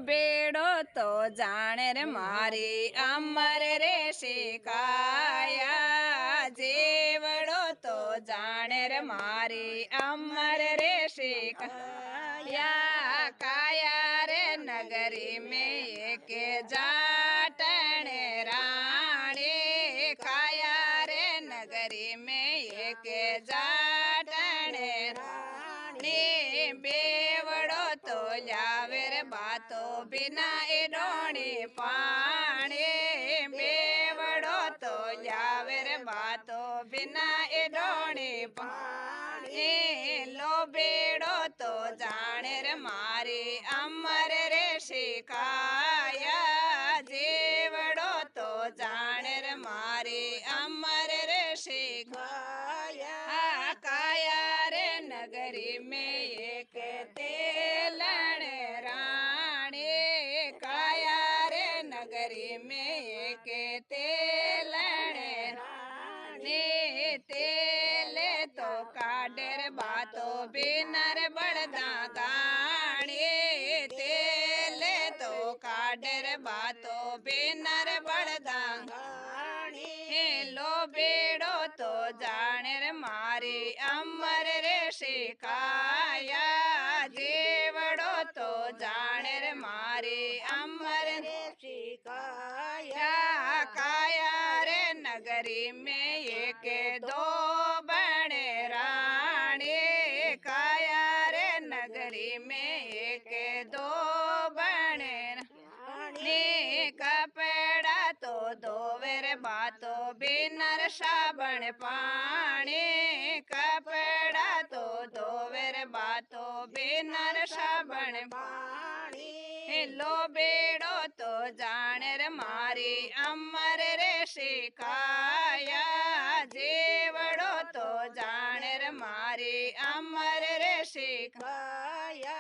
बेड़ो तो जाने रे मारी अमर रे शिकाया जेवड़ो तो जाने रे मारी अमर रे शिकाया काया रे नगरी में एक जाटन राणी काया रे नगरी में एक जाटन राणी बेवड़ो तो लावेर बातो बिना ए डोणी पाणी बेवड़ो तो लावेर बातो बिना ए डोणी पाणी लो बेड़ो तो जाने रे मारी अमर रे शिकाया जेवड़ो तो जाने रे मारी अमर रे शिकाया काया रे नगरी में एक तेलन राणी काया रे नगरी में एक तेलन राणी तेले तो काडर बातो बिनर बड़दा गाणी तेले तो काडर बातो बिनर बड़दा गाणी लो बेड़ो तो जाने मारी अमर रे शिकाया जेवड़ो तो जाने मारी अमर रे शिकाया काया रे नगरी में एक दो बने राणी काया रे नगरी में एक दो बने राणी कपड़ा तो धोवेर बातो बिनर साबण पानी कपड़ा तो धोवेर बातो बिनर साबण पानी लो बेड़ो तो जाने मारी अमर रे शिकाया जेवड़ो तो जाने मारी अमर रे शिकाया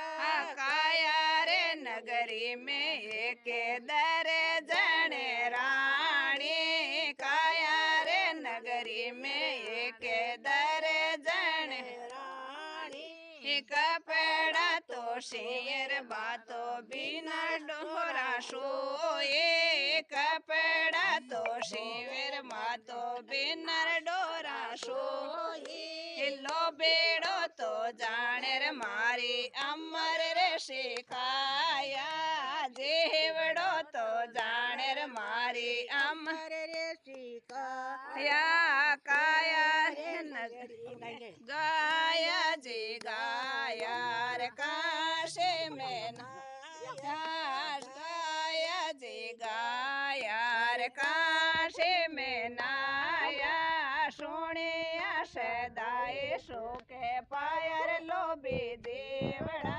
काया रे नगरी में एक दर्जन राणी काया रे नगरी में एक दर्जन राणी कपड़ा तो शेर बातो बिना डोरा सोए कपड़ा तो शेर मातो बिना डोरा सोए लो बेड़ो तो जाने मारी अमर रे शिकाया जेवड़ो तो जाने मारी अमर रे शिकाया काया रे नगरी गाया जी गाया रे काशे में गाया जी गाया रे काशे में नाया सोने सदाए सो के पायर लो भी देवड़ा।